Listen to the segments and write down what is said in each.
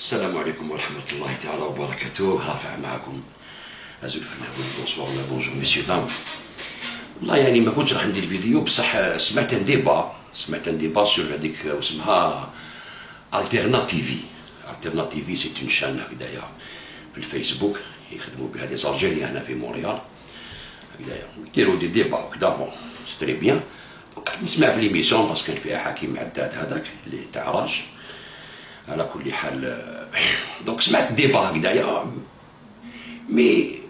السلام عليكم ورحمة الله تعالى وبركاته. رافع معكم أزول الفنان. بونسوار ولا بونجور ميسيو دام. والله يعني ما كنتش راح ندير فيديو، بصح سمعت ان ديبا سور هذيك اسمها التيرناتيفي. التيرناتيفي سي اون شان هكذايا في الفيسبوك يخدموا بها لي زالجيريان هنا في مونريال هكذايا، يديروا دي ديبا وكذا. بون سي تري بيان. نسمع في ليميسيون باسكو كان فيها حكيم عداد هذاك اللي تاع راش. على كل حال دونك سمعت ديبا هكذايا، مي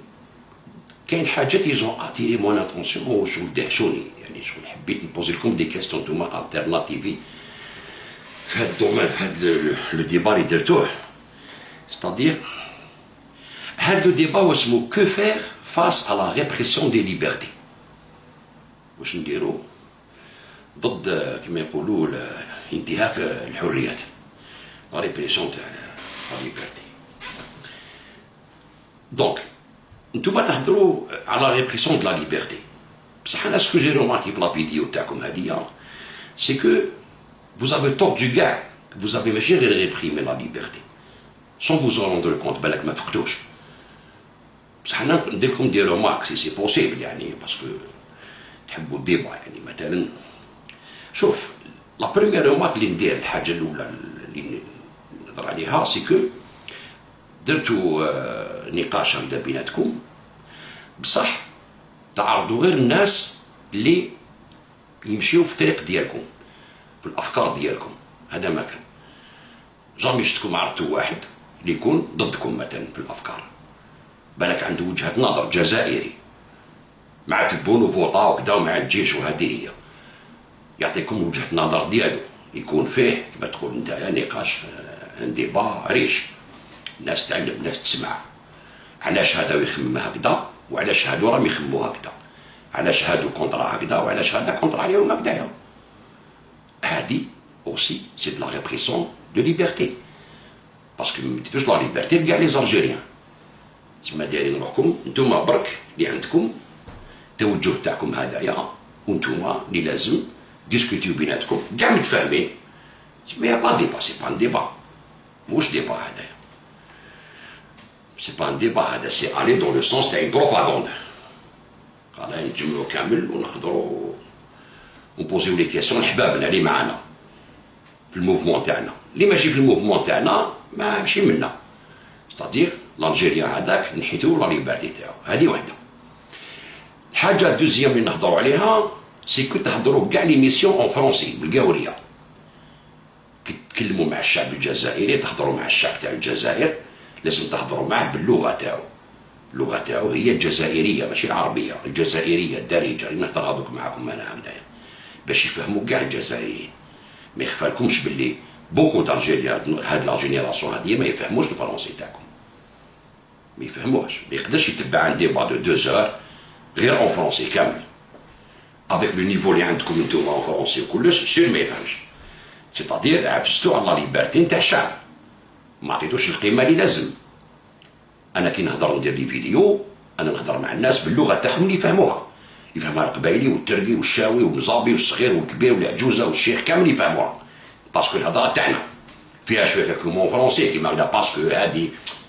كاين حاجات يجون اتيري مون اتونسيون وشغل دهشوني، يعني شغل حبيت نبوزي لكم دي كاستيون نتوما التيرناتيفي في هاد الدومين، في هاد لو ديبا اللي درتوه. ستادير هاد لو ديبا واسمو كو فير فاس ا لا ريبريسيون دي ليبرتي، واش نديرو ضد كما يقولوا انتهاك الحريات، لا ريبريسيون تاع لا ليبرتي. دونك نتوما تهضروا على ريبريسيون دو لا ليبرتي، بصح انا سكو جي روماركي في لا فيديو تاعكم هاديا سي كو vous avez tordu كاع، vous avez ماشي غير ريبريمي لا ليبرتي سون vous en rendre compte، بالك ما فقتوش. بصح انا ندير لكم دي رومارك سي سي بوسيبل، يعني باسكو تحبوا الديبا. يعني مثلا شوف لا بروميير رومارك اللي ندير، الحاجه الاولى اللي نهضر عليها سي كو درتو نقاش هكذا بيناتكم، بصح تعرضوا غير الناس اللي يمشيو في الطريق ديالكم، في الافكار ديالكم. هذا ما كان جامي شفتكم عرضتوا واحد اللي يكون ضدكم مثلا في الافكار، بالك عنده وجهه نظر جزائري مع تبون وفوطا وكذا ومع الجيش، وهذه هي يعطيكم وجهه نظر ديالو، يكون فيه كما تقول انت نقاش ان ديبا ريش، ناس تعلم ناس تسمع علاش هذا يخمم هكذا وعلاش هادو راهم يخمموا هكذا، علاش هادو كونطرا هكذا وعلاش هذا كونطرا عليهم هكذايا. هادي اوسي سي دو لا ريبريسيون دو ليبرتي، باسكو ما ديتوش لا ليبرتي لكاع لي زالجيريان. تسمى دايرين روحكم نتوما برك اللي عندكم التوجه تاعكم هذايا، وانتوما اللي لازم ديسكوتيو بيناتكم كاع متفاهمين. مي با ديبا، سي با ان ديبا، موش ديبا هذايا، سي با ان ديبا، هذا سي الي دون لو سونس تاع بروباغوند. هذا نتجمعو كامل ونهضرو ونبوزيو لي كيسيون لحبابنا اللي معانا في الموفمون تاعنا، اللي ماشي في الموفمون تاعنا ما ماشي منا. ستادير الجيريان هذاك نحيتو لا ليبرتي تاعو، هذه وحده. الحاجه الدوزيام اللي نهضروا عليها سي كو تهضروا كاع لي ميسيون اون فرونسي بالقاوريه، كي تتكلموا مع الشعب الجزائري، تهضروا مع الشعب تاع الجزائر، لازم تهضروا معاه باللغه تاعو. اللغه تاعو هي الجزائريه ماشي العربيه، الجزائريه الدارجه اللي نهضر هذوك معاكم انا هكذايا، باش يفهموا كاع الجزائريين. ما يخفالكمش باللي بوكو دالجيريان هاد لا جينيراسيون هادي ما يفهموش الفرونسي تاعكم، ما يفهموش، ما يقدرش يتبع ان ديبا دو 2 زور غير اون فرونسي كامل افيك لو نيفو اللي عندكم نتوما اون فرونسي وكلش سير ما يفهمش. سيتادير عفستو على لا ليبرتي نتاع الشعب، ما عطيتوش القيمه اللي لازم. انا كي نهضر ندير لي فيديو، انا نهضر مع الناس باللغه تاعهم اللي يفهموها، يفهمها القبايلي والترقي والشاوي والمزابي والصغير والكبير والعجوزه والشيخ كامل يفهموها، باسكو الهضره تاعنا فيها شويه كلمون فرونسي كيما هكذا، باسكو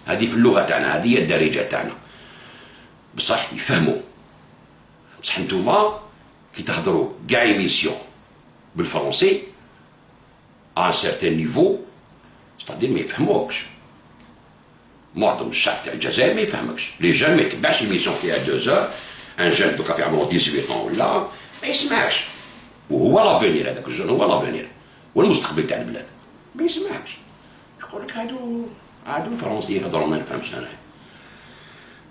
هذه في اللغه تاعنا، هذه هي الدارجه تاعنا، بصح يفهموا. بصح نتوما كي تهضروا كاع ايميسيون بالفرونسي ان سيرتان نيفو، ستادير ما يفهموكش. معظم الشعب تاع الجزائر ما يفهمكش، لي جون ما يتبعش ايميسيون فيها 2 زور. ان جون دوكا في عمره 18 ولا ما يسمعش، وهو لافونير، هذاك الجون هو لافونير والمستقبل تاع البلاد، ما يسمعش. يقول لك هادو فرونسي يهضروا ما نفهمش.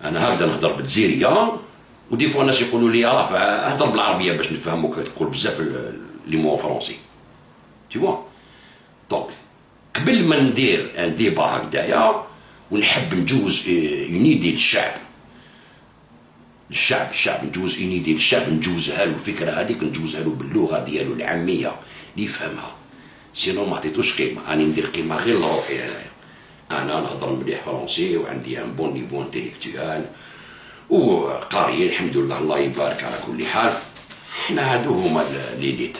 انا هكذا نهضر بالجزائريه، ودي فوا الناس يقولوا لي راه اهضر بالعربيه باش نفهموك، تقول بزاف لي مو فرونسي تي فوا. دونك قبل ما ندير ان ديبا هكذايا ونحب نجوز اون ايدي للشعب، نجوز اون ايدي للشعب، نجوزها له الفكره هذيك، نجوزها له باللغه ديالو العاميه اللي يفهمها، سينو ما عطيتوش قيمه. راني ندير قيمه غير لروحي انايا، انا نهضر مليح فرونسي وعندي ان بون نيفو انتيليكتوال وقاري الحمد لله، الله يبارك. على كل حال حنا هادو هما ليليت،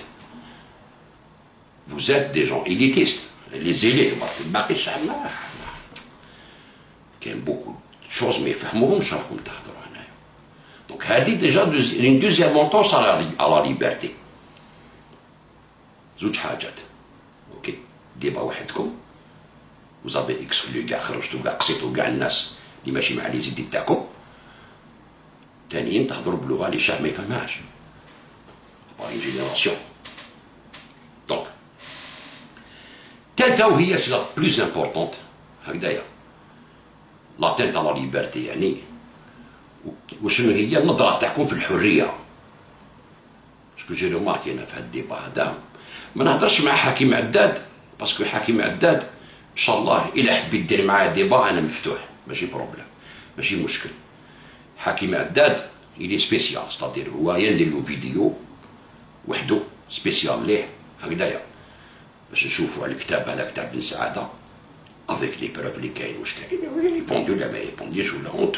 فوزات دي جون إليتيست، لي زيليت برك، باقي الشعب ما كاين بوكو شوز ما يفهموهمش راكم تهضروا هنايا. دونك هذه ديجا اون دوزيام اونتونس على لا ليبرتي. زوج حاجات. اوكي ديبا وحدكم وزافي اكسكلو كاع خرجتوا كاع قصيتوا كاع الناس اللي ماشي مع لي زيدي تاعكم. ثانيا تهضروا بلغه اللي الشعب ما يفهمهاش. با اون جينيراسيون. دونك ثالثه وهي سي لا بلوز امبورطونت هكذايا لاتنت على ليبرتي يعني وشنو هي النظره تاعكم في الحريه. شكون جي روماركي انا في هاد الديبا هذا ما نهضرش مع حكيم عداد باسكو حكيم عداد ان شاء الله الا حبيت دير معاه ديبا انا مفتوح ماشي بروبليم ماشي مشكل. حكيم عداد إلي سبيسيال ستادير هو يندير له فيديو وحده سبيسيال ليه هكذايا باش نشوفوا على الكتاب هذا كتاب بن سعاده افيك لي بروف اللي كاين واش كاين يريبوندي ولا ما يريبونديش ولا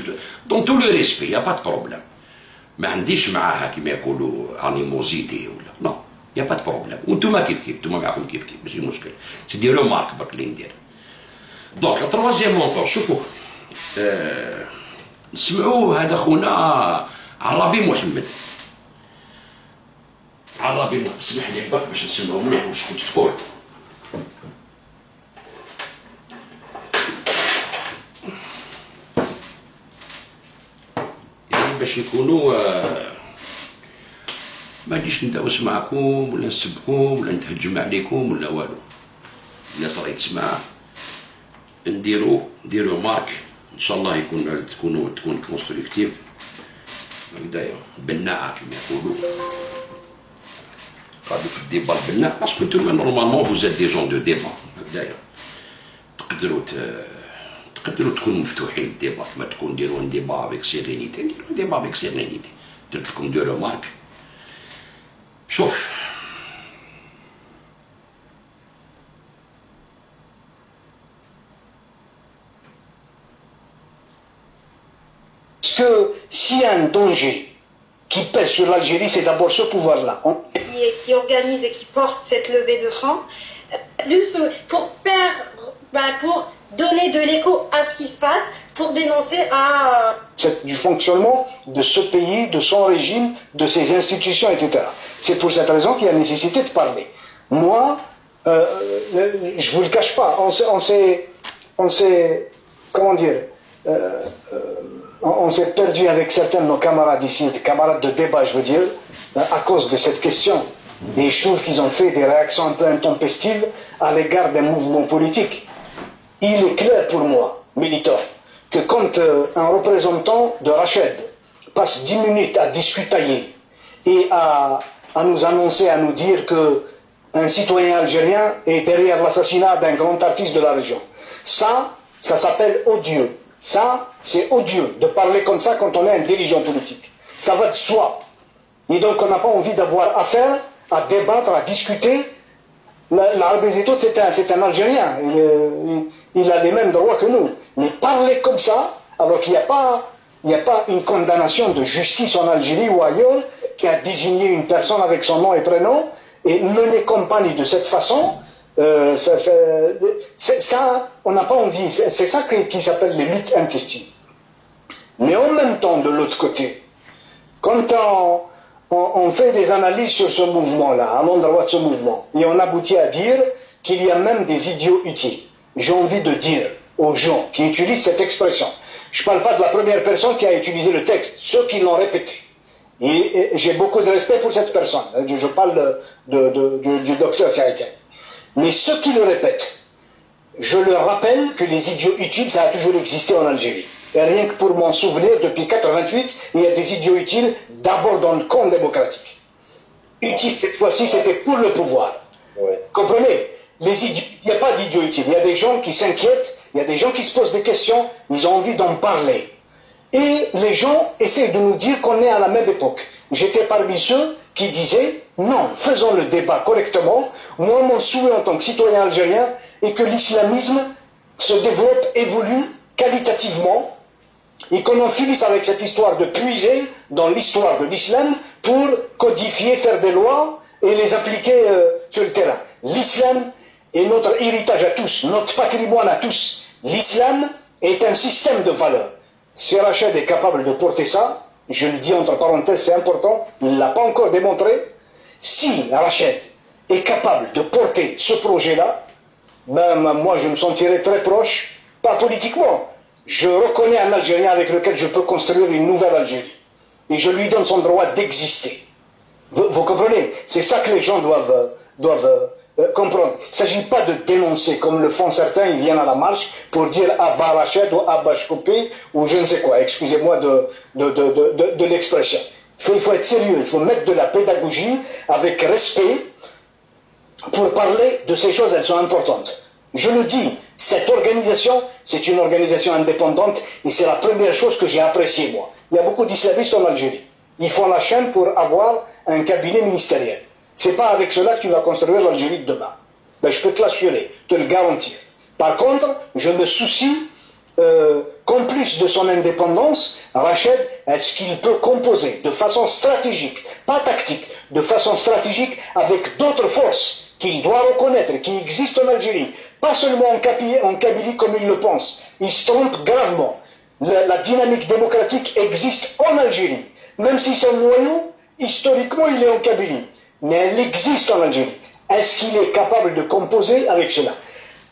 دون تو لو ريسبي يا با بروبليم. ما عنديش معاها كيما يقولوا انيموزيتي ولا نو يا با بروبليم. وانتوما كيف كيف انتوما معاكم كيف كيف ماشي مشكل سي دي رومارك برك اللي ندير. دونك التروازيام مونطور شوفوا نسمعوا هذا خونا عربي محمد. عربي محمد اسمح لي برك باش نسمعوا مليح واش كنت تقول. يعني باش نكونوا ما نجيش ندوس معكم ولا نسبكم ولا نتهجم عليكم ولا والو. الناس راهي تسمع نديرو مارك ان شاء الله تكون كونستركتيف هكذايا بناءه كما يقولوا. قالوا في الديبا البناء باسكو نتوما نورمالمون فوز دي جون دو ديبا هكذايا تقدروا تكونوا مفتوحين الديبا كما تكون ديروا ان ديبا افيك سيرينيتي نديروا ديبا افيك سيرينيتي. درت لكم دو رومارك. شوف que s'il y a un danger qui pèse sur l'Algérie, c'est d'abord ce pouvoir-là. Qui organise et qui porte cette levée de fonds, plus pour donner de l'écho à ce qui se passe, pour dénoncer du fonctionnement de ce pays, de son régime, de ses institutions, etc. C'est pour cette raison qu'il y a nécessité de parler. Moi, je ne vous le cache pas, on s'est comment dire, on s'est perdu avec certains de nos camarades ici, des camarades de débat, je veux dire, à cause de cette question. Et je trouve qu'ils ont fait des réactions un peu intempestives à l'égard des mouvements politiques. Il est clair pour moi, militant, que quand un représentant de Rached passe 10 minutes à discutailler et à nous annoncer, à nous dire qu'un citoyen algérien est derrière l'assassinat d'un grand artiste de la région, ça s'appelle odieux. Ça, c'est odieux de parler comme ça quand on est un dirigeant politique. Ça va de soi. Et donc, on n'a pas envie d'avoir affaire à débattre, à discuter. L'Arabie Saoudite, c'est un Algérien. Il a les mêmes droits que nous. Mais parler comme ça, alors qu'il n'y a pas une condamnation de justice en Algérie ou ailleurs qui a désigné une personne avec son nom et prénom et mener campagne de cette façon, ça, on n'a pas envie. C'est ça qui s'appelle les luttes intestines. Mais en même temps, de l'autre côté, quand on fait des analyses sur ce mouvement-là, à l'endroit de ce mouvement, et on aboutit à dire qu'il y a même des idiots utiles. J'ai envie de dire aux gens qui utilisent cette expression, je ne parle pas de la première personne qui a utilisé le texte, ceux qui l'ont répété. Et j'ai beaucoup de respect pour cette personne. Je parle du docteur Saïtian. Mais ceux qui le répètent, je leur rappelle que les idiots utiles, ça a toujours existé en Algérie. Et rien que pour m'en souvenir, depuis 88, il y a des idiots utiles, d'abord dans le camp démocratique. Utiles, cette fois-ci, c'était pour le pouvoir. Ouais. Comprenez? Il n'y a pas d'idiots utiles. Il y a des gens qui s'inquiètent, il y a des gens qui se posent des questions, ils ont envie d'en parler. Et les gens essaient de nous dire qu'on est à la même époque. J'étais parmi ceux qui disaient, non, faisons le débat correctement. Moi, mon souhait en tant que citoyen algérien est que l'islamisme se développe, évolue qualitativement, et qu'on en finisse avec cette histoire de puiser dans l'histoire de l'islam pour codifier, faire des lois et les appliquer sur le terrain. L'islam est notre héritage à tous, notre patrimoine à tous. L'islam est un système de valeurs. Si Rachid est capable de porter ça, je le dis entre parenthèses, c'est important, il ne l'a pas encore démontré. Si Rachid est capable de porter ce projet-là, ben, moi je me sentirais très proche, pas politiquement. Je reconnais un Algérien avec lequel je peux construire une nouvelle Algérie. Et je lui donne son droit d'exister. Vous comprenez? C'est ça que les gens doivent comprendre. Il ne s'agit pas de dénoncer, comme le font certains, ils viennent à la marche pour dire Abba Rachid ou Abba Chkoupi ou je ne sais quoi. Excusez-moi de l'expression. Il faut être sérieux, il faut mettre de la pédagogie avec respect pour parler de ces choses, elles sont importantes. Je le dis, cette organisation, c'est une organisation indépendante et c'est la première chose que j'ai appréciée moi. Il y a beaucoup d'islamistes en Algérie. Ils font la chaîne pour avoir un cabinet ministériel. C'est pas avec cela que tu vas construire l'Algérie de demain. Ben, je peux te l'assurer, te le garantir. Par contre, je me soucie qu'en plus de son indépendance, Rachid, est-ce qu'il peut composer de façon stratégique, pas tactique, de façon stratégique avec d'autres forces qu'il doit reconnaître, qui existent en Algérie, pas seulement en Kabylie comme il le pense. Il se trompe gravement. La dynamique démocratique existe en Algérie. Même si son noyau, historiquement, il est en Kabylie. Mais elle existe en Algérie. Est-ce qu'il est capable de composer avec cela?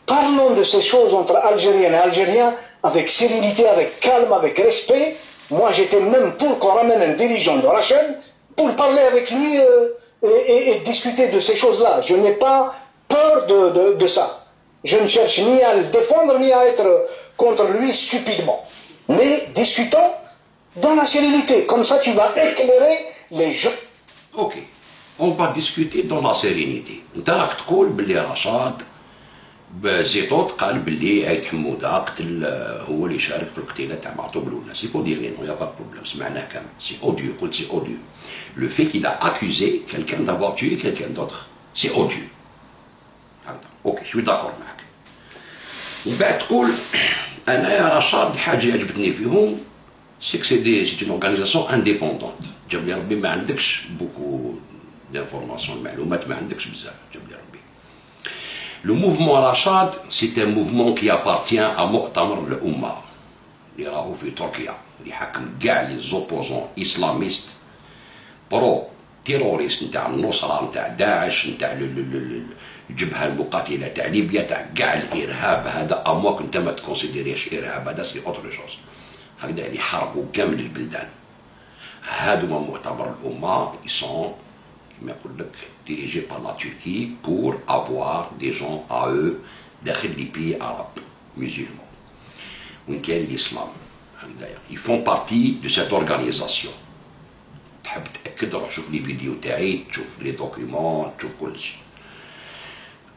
Parlons de ces choses entre Algériennes et Algériens avec sérénité, avec calme, avec respect. Moi, j'étais même pour qu'on ramène un dirigeant de Rachid pour parler avec lui et discuter de ces choses-là. Je n'ai pas peur de ça. Je ne cherche ni à le défendre, ni à être contre lui stupidement. Mais discutons dans la sérénité. Comme ça, tu vas éclairer les gens. Ok. On va discuter dans la sérénité. انت راك تقول باللي رشاد بزيطوط قال باللي عيد حموده قتل هو اللي شارك في القتيله تاع معطوب والناس. Il faut dire les noms, il n'y a pas de problème. سمعناه كامل. C'est odieux. قلت c'est odieux. Le fait qu'il a accusé quelqu'un d'avoir tué quelqu'un d'autre, c'est odieux. Ok, je suis d'accord معك. من بعد تقول انا يا رشاد حاجه عجبتني فيهم c'est que c'est une organisation indépendante. جاب لي ربي ما عندكش beaucoup d'informations, المعلومات ما عندكش بزاف جاب لي ربي. Le mouvement Rachad, c'est un mouvement qui appartient à مؤتمر الأمة اللي راهو في تركيا اللي حكم كاع لي زوبوزون اسلاميست برو تيروريست نتاع النصرة نتاع داعش نتاع الجبهة المقاتلة تاع ليبيا تاع كاع الإرهاب هذا أمواك أنت ما تكونسيديريش إرهاب هذا سي أوتر شوز. هكذا اللي حرقوا كامل البلدان هادوما مؤتمر الأمة يسون كما يقول لك dirigés par la Turquie pour avoir des gens à eux داخل les pays arabes musulmans وين كاين الإسلام. Ils font partie de cette organisation. تحب تأكد روح شوف لي فيديو تاعي تشوف لي دوكيومون تشوف كل شيء.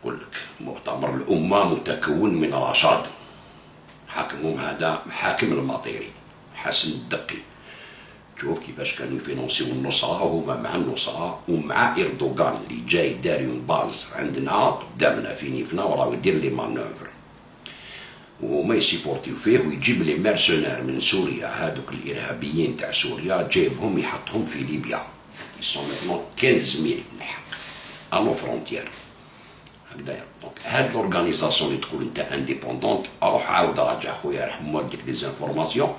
يقول لك مؤتمر الأمة متكون من رشاد حاكمهم هذا حاكم المطيري حسن الدقي. شوف كيفاش كانوا يفينونسيو النصرة وهما مع النصرة ومع إردوغان اللي جاي داريون باز عندنا قدامنا في نيفنا وراه يدير لي مانوفر وهما يسيبورتيو فيه ويجيب لي ميرسونير من سوريا هادوك الإرهابيين تاع سوريا جايبهم يحطهم في ليبيا. يسون ميتنون 15000 الحق أنو فرونتيير. هكذايا دونك هاد لورغانيزاسيون اللي تقول انت انديبوندونت اروح عاود راجع خويا رحم والديك لي زانفورماسيون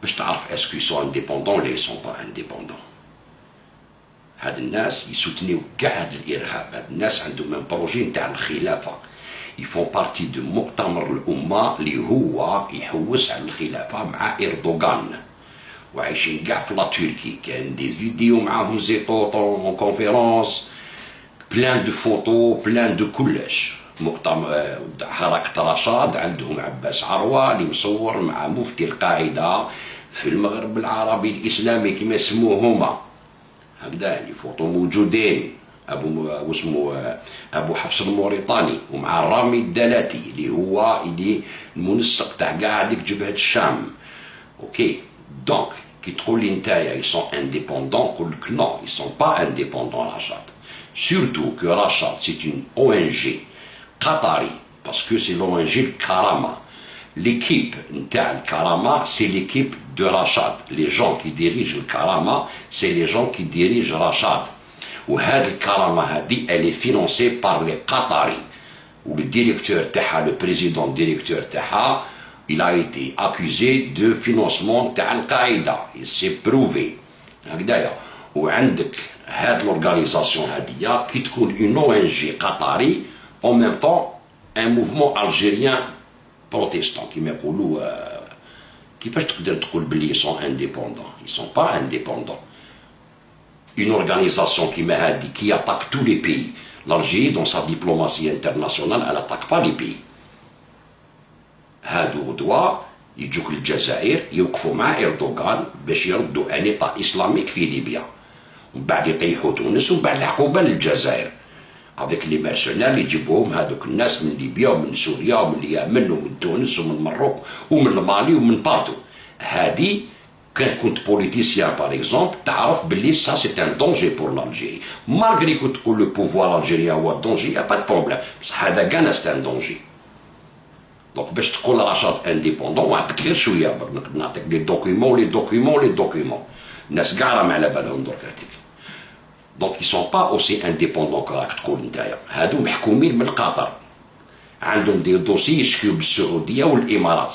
باش تعرف اسكو يسون انديبوندون ولا يسون با انديبوندون. هاد الناس يسوتنيو كاع هاد الارهاب. هاد الناس عندهم ان بروجي نتاع الخلافه يفون بارتي دو مؤتمر الامه اللي هو يحوس على الخلافه مع اردوغان وعايشين كاع في لا تركي. كاين دي فيديو معاهم زيطوط اون كونفيرونس بلان دو فوتو بلان دو كلش. مؤتمر حركة رشاد عندهم عباس عروة اللي مصور مع مفتي القاعدة في المغرب العربي الإسلامي كما يسموه هما. هكذا يعني فوتو موجودين أبو حفص الموريطاني ومع رامي الدلاتي اللي هو اللي المنسق تاع كاع هذيك جبهة الشام. اوكي دونك كي تقول لي نتايا يسون انديبوندون نقول لك نو يسون با انديبوندون رشاد. Surtout que Rachad, c'est une ONG qatari, parce que c'est l'ONG le Karama. L'équipe Ntal Karama, c'est l'équipe de Rachad. Les gens qui dirigent le Karama, c'est les gens qui dirigent Rachad. Ou had le Karama hadi, elle est financée par les Qataris. Ou le directeur taha, le président directeur taha, il a été accusé de financement de Al-Qaïda. Il s'est prouvé. وعندك هاد l'organisation هادية qui تكون une ONG قطري en même temps un mouvement algérien protestant كيما يقولوا كيفاش تقدر تقول بلي ils sont indépendants. Ils sont pas indépendants. Une organisation كيما هادي qui attaque tous les pays. L'Algérie dans sa diplomatie internationale elle attaque pas les pays. هادو غدوة يجوك للجزائر يوقفوا مع إردوغان باش يردوا ان ايطا اسلاميك في ليبيا ومن بعد يطيحوا تونس ومن بعد العقوبة للجزائر افيك لي ميرسونير اللي يجيبوهم هذوك الناس من ليبيا ومن سوريا ومن اليمن ومن تونس ومن المروك ومن المالي ومن بارتو. هادي كان كنت بوليتيسيان باغ اكزومبل تعرف باللي سا سي ان دونجي بور لالجيري مالغري كنت تقول لو بوفوار الجيريان هو الدونجي يا با دو بروبليم بصح هذا كاع سي ان دونجي. دونك باش تقول رشاد انديبوندون نعطيك غير شويه برك نعطيك لي دوكيومون الناس كاع راهم على بالهم درك هذيك. دونك ils sont pas aussi indépendants كراك تقول نتايا. هادو محكومين من قطر عندهم دي دوسي يشكيو بالسعوديه والامارات.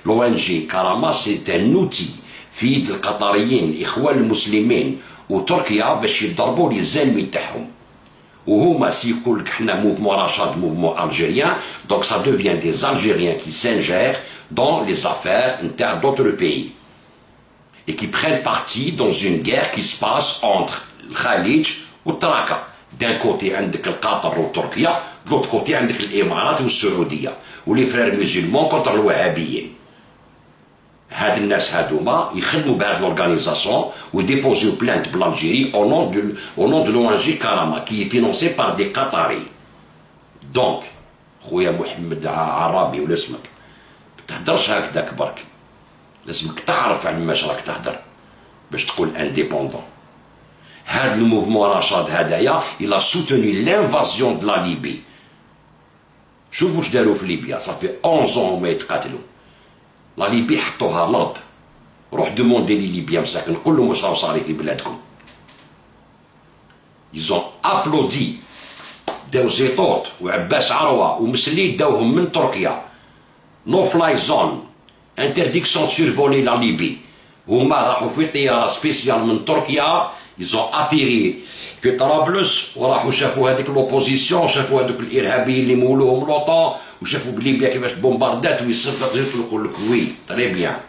لو ان جي كرامه سي ان اوتي في يد القطريين الاخوان المسلمين وتركيا باش يضربوا لي زانمي تاعهم. وهما سي يقول لك حنا موفمون رشاد موفمون الجيريان دونك سا دوفيان دي الجيريان كي سانجير دون لي زافير نتاع دوتر بيي et qui prennent parti dans une guerre qui se passe entre الخليج والتراكا. d'un côté عندك القطر وتركيا de l'autre côté عندك الامارات والسعوديه ولي فرير ميزولمون كونتر الوهابيين. هاد الناس هادوما يخدموا بهاد لورغانيزاسيون ويديبوزيو بلانت بالالجيري او نون دو لو ان جي كارما كي فينونسي بار دي قطري. دونك خويا محمد عرابي ولا اسمك ما تهدرش هكذاك برك لازمك تعرف على ماش راك تهدر باش تقول انديبوندون. هاد الموفمون رشاد هدايا الى سوتوني لانفازيون دو لا ليبي. شوفوا واش داروا في ليبيا صافي 11 هما يتقاتلوا. لا ليبي حطوها الارض. روح دوموندي لي ليبيا مساكن قول لهم واش راهو صاري في بلادكم. يزون ابلودي داو زيطوط وعباس عروه ومسلي داوهم من تركيا. نو فلاي زون انترديكسيون سيرفولي لا ليبي. هما راحوا في طياره سبيسيال من تركيا يزون اتيري في طرابلس وراحوا شافوا هذيك لوبوزيسيون شافوا هذوك الارهابيين اللي مولوهم لوطون وشافوا بليبيا كيفاش بومباردات ويصفق زيت ويقول لك وي تري بيان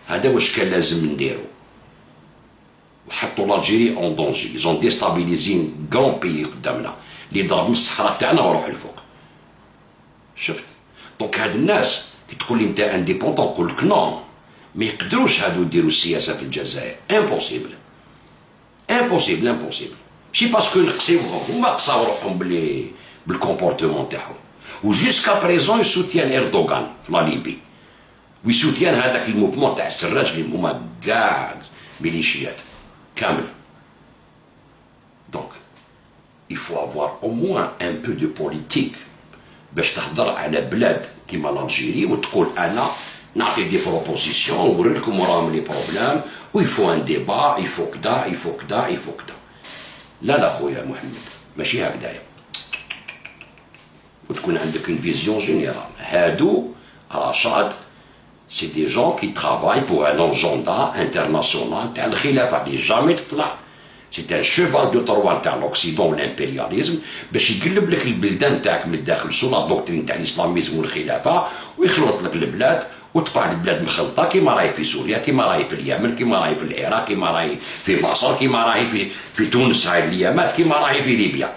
هذا واش كان لازم نديرو. وحطوا لالجيري اون دونجي يزون ديستابيليزين كرون بيي قدامنا اللي ضرب من الصحراء تاعنا وروح الفوق. شفت دونك هاد الناس كي تقول لي انت انديبوندون نقول لك نون ما يقدروش هادو يديروا السياسه في الجزائر. امبوسيبل امبوسيبل ماشي باسكو نقصيوهم هما قصاو روحهم بالكومبورتمون تاعهم. وجوسكا بريزون يسوتيان اردوغان في لا ليبي ويسوتيان هذاك الموفمون تاع السراج اللي هما كاع ميليشيات كامل. دونك il faut avoir au moins un peu de politique باش تهضر على بلاد كيما لالجيري وتقول انا نعطي دي بروبوزيسيون ونوريلكم وراهم لي بروبلام ويفو ان ديبا يفو كدا يفو كدا يفو كدا. لا خويا محمد ماشي هكذايا. وتكون عندك une vision générale. هادو رشاد سي دي جون كي ترافاي بور ان اجندا انترناسيونال تاع الخلافه اللي جامي تطلع. سي ان شيفال دو تروان تاع لوكسيدون والامبرياليزم باش يقلب لك البلدان تاعك من الداخل سو لا دوكترين تاع الاسلاميزم والخلافه ويخلط لك البلاد وتبقى البلاد مخلطه كيما راهي في سوريا كيما راهي في اليمن كيما راهي في العراق كيما راهي في مصر كيما راهي في تونس هاي الايامات كيما راهي في ليبيا.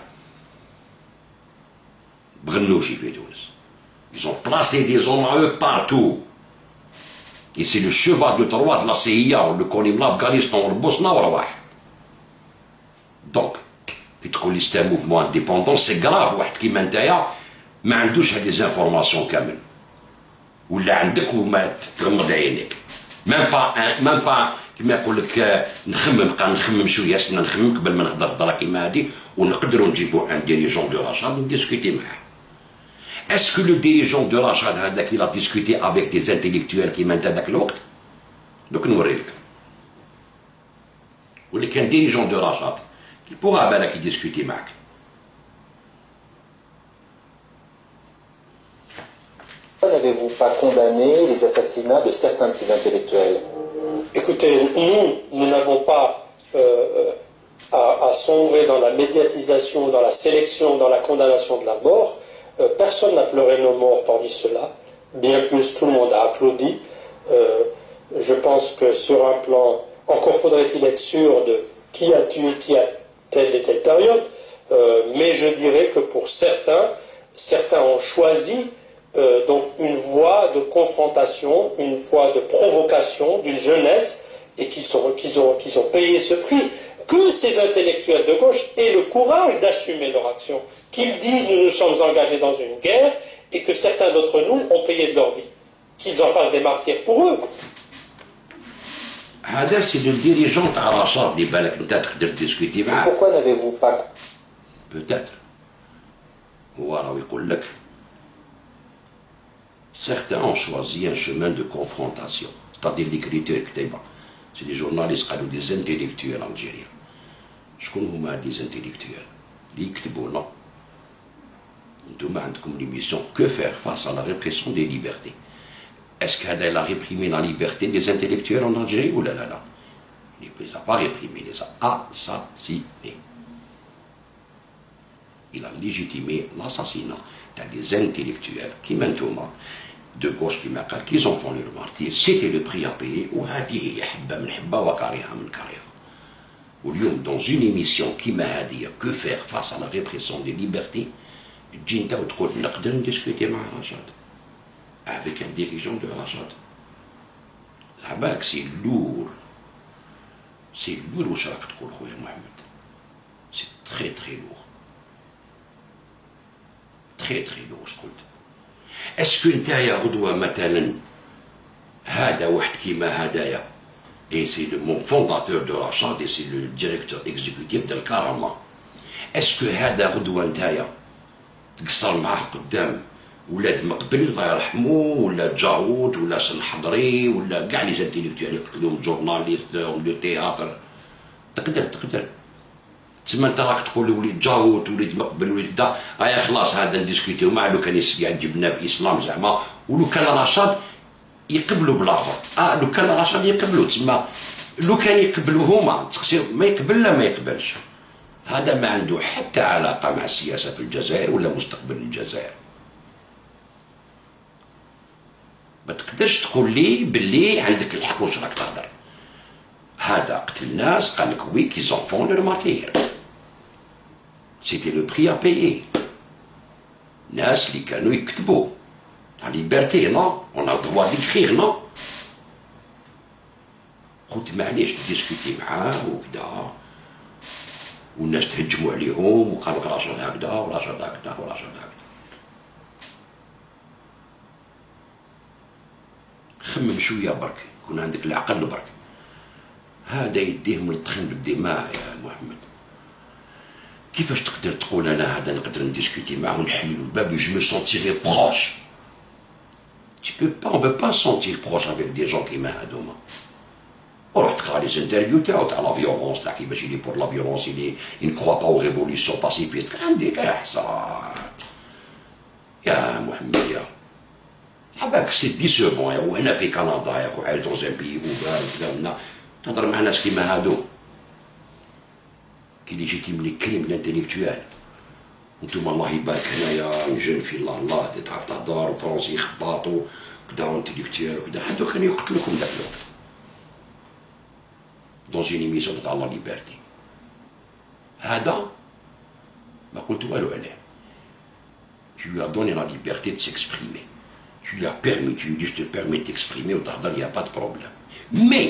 بغنوشي في تونس. Ils ont placé des hommes à eux partout. Et c'est le cheval de Troie de la CIA واللي من افغانستان والبوسنه ورواح. دونك كي تقول لي سي موفمون انديبوندون سي كراف واحد كيما نتايا ما عندوش هاد لي زانفورماسيون كامل ولا عندك وما تغمض عينيك ميم با كيما يقول لك نخمم شويه سنه نخمم قبل ما نهضر هضره كيما هادي ونقدروا نجيبوا ان ديريجون دو رشاد ونديسكوتي معاه. اسكو لو ديريجون دو رشاد هذاك الى ديسكوتي افيك دي انتيليكتويل كيما انت هذاك الوقت دوك نوري لك. واللي كان ديريجون دو رشاد كي بوغا بالك يديسكوتي معاك. Pourquoi n'avez-vous pas condamné les assassinats de certains de ces intellectuels? Écoutez, nous n'avons pas à sombrer dans la médiatisation, dans la sélection, dans la condamnation de la mort. Personne n'a pleuré nos morts parmi ceux-là. Bien plus, tout le monde a applaudi. Je pense que sur un plan, encore faudrait-il être sûr de qui a tué qui à telle et telle période, mais je dirais que pour certains ont choisi donc une voie de confrontation, une voie de provocation d'une jeunesse, et qu'ils ont payé ce prix. Que ces intellectuels de gauche aient le courage d'assumer leur action, qu'ils disent nous nous sommes engagés dans une guerre et que certains d'entre nous ont payé de leur vie, qu'ils en fassent des martyrs pour eux. Pourquoi n'avez-vous pas... Peut-être. Certains ont choisi un chemin de confrontation, c'est-à-dire l'écriture. C'est des journalistes, des intellectuels algériens. Je connais des intellectuels. Ils écrivent, non. Vous avez l'émission Que faire face à la répression des libertés. Est-ce qu'elle a réprimé la liberté des intellectuels en Algérie ou là? Il ne les a pas réprimés, il les a assassinés. Il a légitimé l'assassinat des intellectuels qui maintenant, de gauche qui ont fait leur martyr. C'était le prix à payer. Dans une émission qui m'a dit que faire face à la répression des libertés, Jinta ou Tkoud Nakden discuter avec Rachad, avec un dirigeant de Rachad. La bague, c'est lourd. C'est lourd au Charak Tkoul Khouya Mohamed. C'est très très lourd. Très très lourd, je crois. Est-ce que نتايا غدوة مثلا هذا واحد كيما هدايا et c'est mon fondateur de Rachad et c'est le directeur exécutif de Karama. Est-ce que هذا غدوة نتايا تقصر معاه قدام ولاد مقبل الله يرحمه ولا جاوود ولا سنحضري ولا كاع لي زانتيليكتوال يقتلوهم جورناليست دو تياتر تقدر تسمى انت راك تقول لي وليد جاوود وليد مقبل وليد دا خلاص هذا نديسكوتيو معاه لو كان قاعد جبناه باسلام زعما ولو كان رشاد يقبلوا بالاخر لو كان رشاد يقبلوا تسمى لو كان يقبلوا هما تقصير ما يقبل لا ما يقبلش هذا ما عنده حتى علاقه مع السياسه في الجزائر ولا مستقبل الجزائر ما تقدرش تقول لي باللي عندك الحق واش راك تهضر هذا قتل ناس قال لك وي كي زونفون لور مارتير سيتي لو بري ا بايي ناس اللي كانوا يكتبوا لا ليبرتي نو اون ا دروا ديكريغ نو قلت معليش ديسكوتي معاه وكذا والناس تهجموا عليهم وقالوا لك راشد هكذا وراشد هكذا وراشد هكذا خمم شويه برك يكون عندك العقل برك هذا يديه ملطخين بالدماء يا محمد كيفاش تقدر تقول انا هذا نقدر نديسكوتي معاه ونحل الباب جو مو سونتيغي بروش on peut pas sentir proche avec des gens كيما هذوما وروح تقرا لي انترفيو تاعو تاع لا فيولونس تاع كيفاش يدي بور لا فيولونس il ne croit pas aux révolutions pacifiques عندك احصاء يا محمد يا حباك سي ديسوفون وهنا في كندا يا خو عايش دون ان بيي اوفر وكذا تهضر مع ناس كيما هادو كي ليجيتيم لي كريم لانتيليكتوال وانتوما الله يبارك هنايا جون في الله تعرف تهضر وفرنسي يخبطوا كدا انتيليكتوال وكدا هادو كانوا يقتلوكم داك الوقت دون اون ايميسيون تاع لا ليبرتي هذا ما قلت والو عليه tu lui as donné la liberté de s'exprimer tu lui as permis tu lui dis je te permets de t'exprimer وتهضر il y a pas de problème mais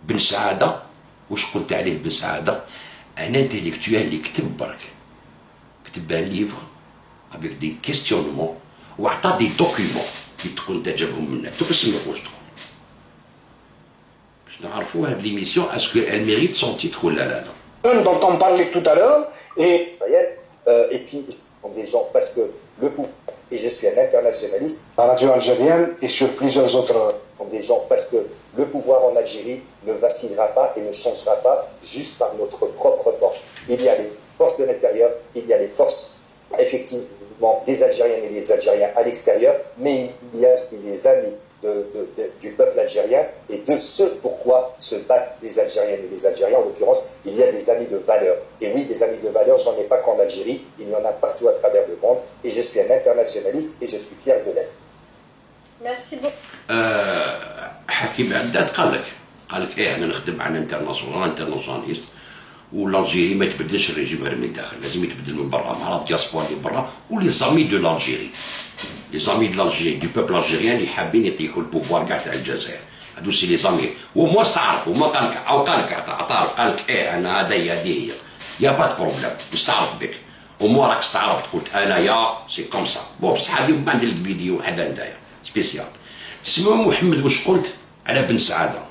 بن سعادة واش قلت عليه بن سعادة ان انتيليكتوال اللي كتب برك كتب ان ليفر افيك دي كيستيونمون وعطى دي دوكيومون اللي تكون انت جابهم منك تسمع واش تقول باش نعرفوا هاد ليميسيون اسكو elle mérite son titre ولا لا dont on parlait tout à l'heure et puis des gens parce que le pouvoir et je suis un internationaliste la radio algérienne et sur plusieurs autres des gens parce que le pouvoir en Algérie ne vacillera pas et ne changera pas juste par notre propre force. Il y a les forces de l'intérieur, il y a les forces effectives uniquement des Algériennes et des Algériens à l'extérieur, mais il y a les amis du peuple algérien et de ce pourquoi se battent les Algériennes et les Algériens. En l'occurrence, il y a des amis de valeur. Et oui, des amis de valeur, j'en ai pas qu'en Algérie, il y en a partout à travers le monde. Et je suis un internationaliste et je suis fier de l'être. Merci beaucoup. حكيم عداد قال لك انا نخدم مع انترناسيوناليست والالجيري ما يتبدلش الريجيم غير من الداخل، لازم يتبدل من برا مع الدياسبورا اللي برا ولي زامي دو لالجيري، لي زامي دو لالجيري دو بوبل الجيريان اللي حابين يطيحوا البوفوار كاع تاع الجزائر، هادو سي لي زامي. وموا استعرف وما قال لك او قال لك اعترف قال لك انا هذه هي يا با بروبليم نستعرف بك، وموا راك استعرفت قلت انايا سي كوم سا. بون بصح هذه ما عندي الفيديو حدا نتايا سبيسيال. سمو محمد واش قلت على بن سعاده؟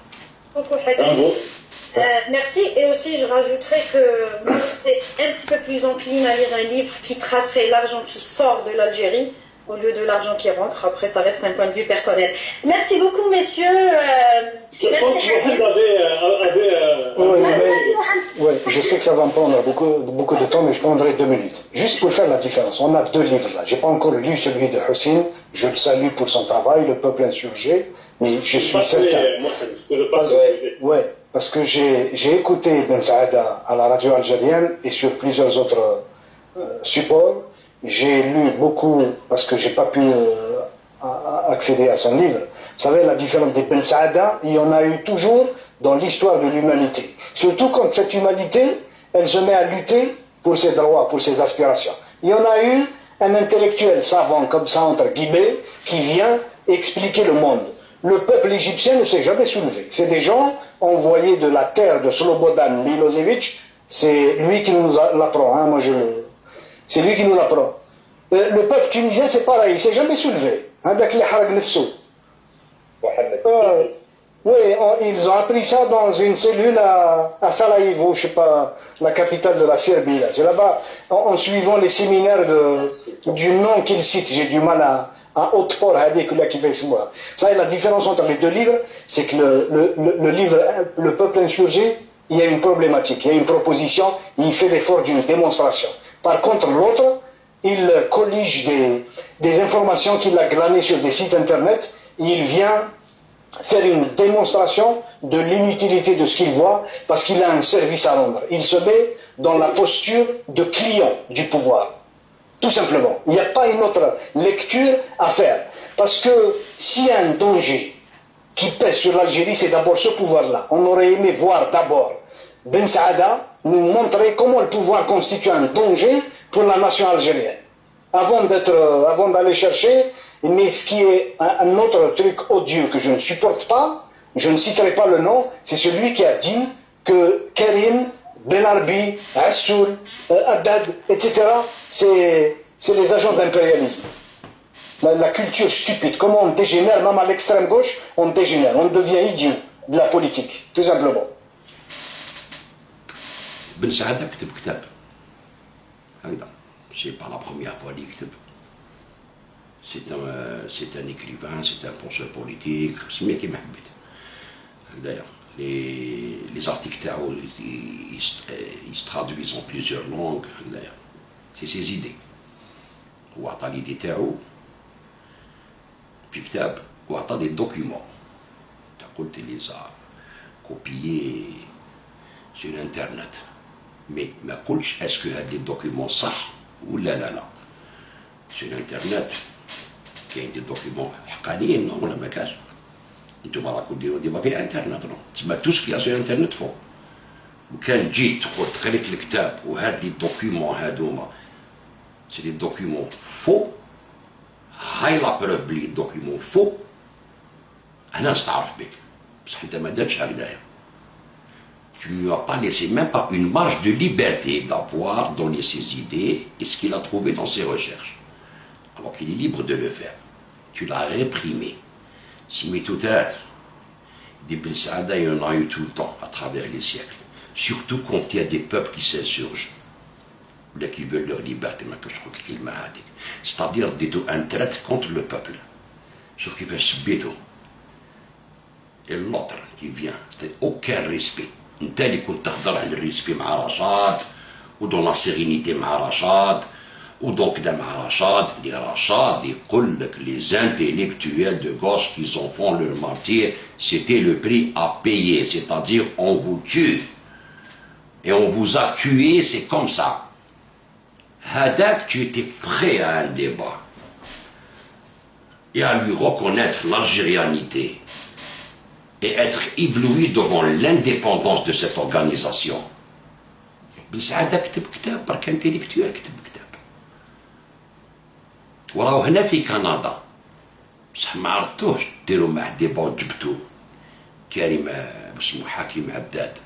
Merci. Et aussi, je rajouterais que moi, j'étais un petit peu plus encline à lire un livre qui tracerait l'argent qui sort de l'Algérie au lieu de l'argent qui rentre. Après, ça reste un point de vue personnel. Merci beaucoup, messieurs. Je pense que Mohamed avait... Ouais, je sais que ça va me prendre beaucoup de temps, mais je prendrai 2 minutes. Juste pour faire la différence, on a 2 livres là. J'ai pas encore lu celui de Hussein. Je le salue pour son travail, Le peuple insurgé. Mais je suis certain. Ouais, parce que j'ai écouté Ben Saada à la radio algérienne et sur plusieurs autres supports. J'ai lu beaucoup parce que j'ai pas pu accéder à son livre. Vous savez, la différence des Ben Saada, il y en a eu toujours dans l'histoire de l'humanité. Surtout quand cette humanité, elle se met à lutter pour ses droits, pour ses aspirations. Il y en a eu un intellectuel savant comme ça, entre guillemets, qui vient expliquer le monde. Le peuple égyptien ne s'est jamais soulevé. C'est des gens envoyés de la terre de Slobodan Milosevic. C'est lui qui nous l'apprend. Hein, c'est lui qui nous l'apprend. Le peuple tunisien, c'est pareil. Il s'est jamais soulevé. Oui, ils ont appris ça dans une cellule à Sarajevo, je sais pas, la capitale de la Serbie. C'est là-bas, en suivant les séminaires du nom qu'ils citent. J'ai du mal à Haute-Port, qui fait moi. Ça, la différence entre les 2 livres, c'est que le livre, Le peuple insurgé, il y a une problématique, il y a une proposition, il fait l'effort d'une démonstration. Par contre, l'autre, il collige des informations qu'il a glanées sur des sites internet, et il vient faire une démonstration de l'inutilité de ce qu'il voit, parce qu'il a un service à rendre. Il se met dans la posture de client du pouvoir. Tout simplement. Il n'y a pas une autre lecture à faire. Parce que s'il y a un danger qui pèse sur l'Algérie, c'est d'abord ce pouvoir-là. On aurait aimé voir d'abord Ben Saada nous montrer comment le pouvoir constitue un danger pour la nation algérienne. Avant d'aller chercher, mais ce qui est un autre truc odieux que je ne supporte pas, je ne citerai pas le nom, c'est celui qui a dit que Karim, Benarbi, Assoul, Haddad, etc., c'est les agents d'impérialisme. La culture stupide, comment on dégénère, même à l'extrême gauche, on dégénère, on devient idiot de la politique, tout simplement. Ben Saada كتب كتاب هكذا، c'est pas la première fois اللي يكتب. C'est un écrivain, c'est un penseur politique, سميه كيما حبيت. هكذايا. Les articles تاعو ils se traduisent en plusieurs langues. C'est ses idées. وعطى l'idée تاعو في كتاب وعطى des documents. قلت les a copiés sur internet. Mais ما قلتش est-ce que هاد les documents صح ولا لا. Sur internet كاين des documents حقانيين ولا ما كاش. انتم راكم ديروا ديما في الانترنت تسمى تو سكي سو الانترنت فوق. وكان جيت قلت قريت الكتاب وهاد لي دوكيومون هادوما سي دي دوكيومون فو، هاي لا بروف بلي دوكيومون فو، انا نستعرف بك بصح انت ما درتش هكذايا. Tu ne lui as pas laissé même pas une marge de liberté d'avoir donné ses idées et ce qu'il a trouvé dans ses recherches. Alors qu'il est libre de le faire. Tu l'as réprimé. Simitotat, des Ben Saada, il y en a eu tout le temps, à travers les siècles. Surtout quand il y a des peuples qui s'insurgent, ou qui veulent leur liberté, c'est-à-dire un traite contre le peuple. Sauf qu'il fait ce béto. Et l'autre qui vient, c'est aucun respect. Un tel qui compte le respect مع رشاد, ou dans la sérénité مع رشاد, ودونك دا مع رشاد يقول لك les intellectuels de gauche qui en font leur martyr, c'était le prix à payer, c'est-à-dire on vous tue et on vous a tué, c'est comme ça. Hadak, tu étais prêt à un débat et à lui reconnaître l'algérianité et être ébloui devant l'indépendance de cette organisation. بسعادة كتب كتاب برك انتليكتوال كتب كتاب وراهو هنا في كندا بصح ما عرفتوش ديروا معاه ديبا وجبتوه كريم اسمه حكيم عداد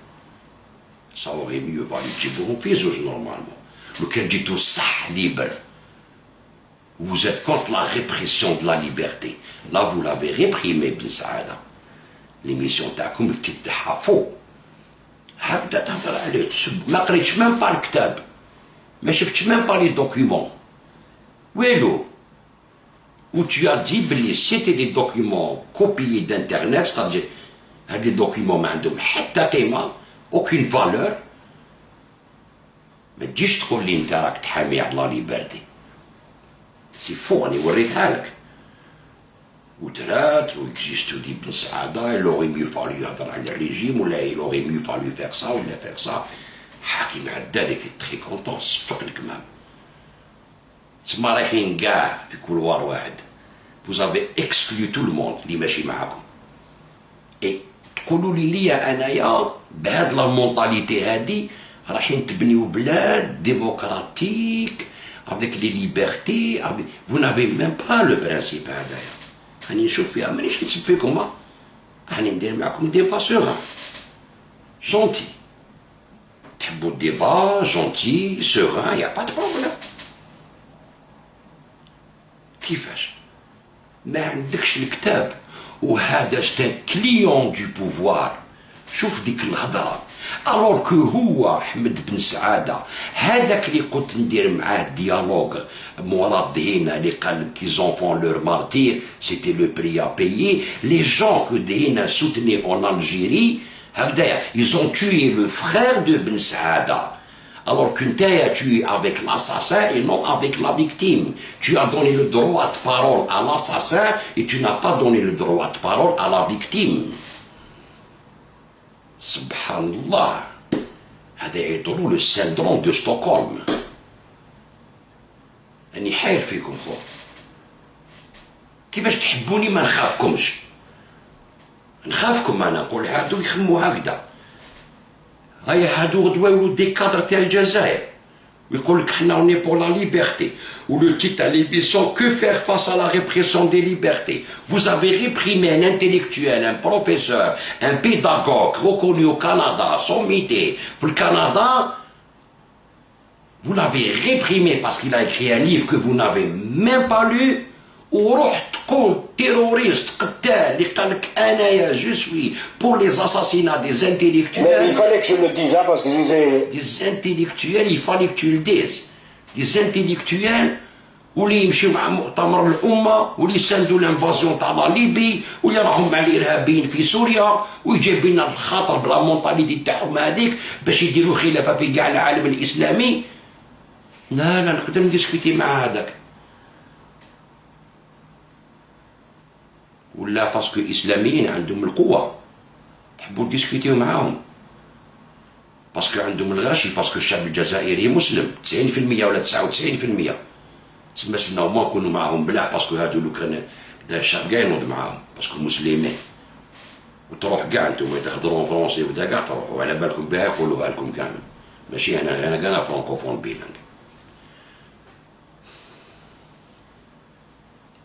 صاوغي ميو فالي تجيبوهم في زوج نورمالمون لو كان جيتو صح ليبر vous êtes contre la répression de la liberté là vous l'avez réprimé بن سعادة l'émission تاعكم اللي تفتحها فوق هكذا تهضر عليه تسب ما قريتش ميم با الكتاب ما شفتش ميم با لي دوكيومون والو où tu as dit بلي c'était des documents copiés d'internet c'est-à-dire هاد لي دوكيومون ما عندهم حتى قيمة aucune valeur ما تجيش تقول لي انت راك تحامي على لا ليبرتي سي فو راني وريتها لك وترات وكزيستو دي بن سعادة il aurait mieux fallu يهضر على الريجيم ولا il aurait mieux fallu faire ça ولا faire ça حكيم عداد était très content صفق لك مام تسمى رايحين كاع في كولوار واحد vous avez exclu tout le monde اللي ماشي معاكم اي تقولوا لي ليا انايا بهاد لا مونطاليتي هادي رايحين تبنيو بلاد ديموكراتيك avec les libertés avec... vous n'avez même pas le principe هذايا راني نشوف فيها مانيش نسب فيكم راني ندير معكم ديبا سوغان جونتي تحبوا الديبا جونتي سوغان يا با دو بروبليم كيفاش ما عندكش الكتاب وهذا شتا كليون دو بوفوار شوف ديك الهضره الوغ كو هو احمد بن سعاده هذاك اللي قلت ندير معاه ديالوغ مورا دهينا اللي قال كي زونفون لور مارتير سيتي لو بري ا بايي لي جون كو دهينا سوتني اون الجيري هكذايا ils ont tué le frère de بن سعاده alors que tu as tué avec l'assassin et non avec la victime. Tu as donné le droit de parole à l'assassin et tu n'as pas donné le droit de parole à la victime. Subhanallah. هذا يدور le syndrome de Stockholm. أني حاير فيكم خو. كيفاش تحبوني ما نخافكمش. نخافكم أنا نقول هادو يخموا هكذا. هيا هادو غدوة يولو دي كادر تاع الجزائر ويقول لك حنا اوني بور لا ليبرتي ولو تيت تاع ليميسيون كو فير فاس à la répression des libertés. Vous avez réprimé un intellectuel, un professeur, un pédagogue reconnu au Canada, sommité pour le Canada. Vous l'avez réprimé parce qu'il a écrit un livre que vous n'avez même pas lu. وروح تقول terroriste قتال اللي قال لك انايا جو سوي pour les assassinats des intellectuels. Mais il fallait que je le dise hein, parce que je disais des intellectuels il fallait que tu le dises des intellectuels واللي يمشيو مع مؤتمر الامه واللي يساندوا الانفازيون تاع ليبي واللي راهم مع الارهابيين في سوريا ويجيب لنا الخاطر بلا مونطاليتي تاعهم هذيك باش يديروا خلافه في كاع العالم الاسلامي. لا نقدر نديسكوتي مع هذاك ولا باسكو اسلاميين عندهم القوه تحبوا ديسكوتيو معاهم باسكو عندهم الغاشي باسكو الشعب الجزائري مسلم 90% ولا 99% تسمى سنا ما نكونوا معاهم بلا باسكو هادو لو كان دا الشعب كاع ينوض معاهم باسكو مسلمين وتروح كاع نتوما تهضروا فرونسي ودا كاع تروحوا على بالكم بها يقولوها لكم كامل ماشي انا كاع فرانكوفون بيلانغ.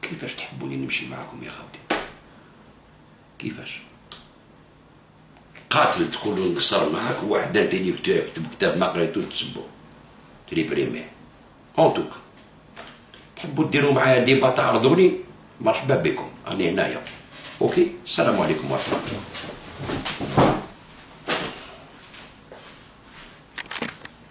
كيفاش تحبوني نمشي معاكم يا خاوتي كيفاش قاتل تقولوا نقصر معاك واحد انتيليكتوال كتب كتاب ما قريتو تسبو تريبريمي اونتوك تحبوا ديروا معايا ديبا تعرضوني مرحبا بكم راني هنايا اوكي السلام عليكم ورحمه الله.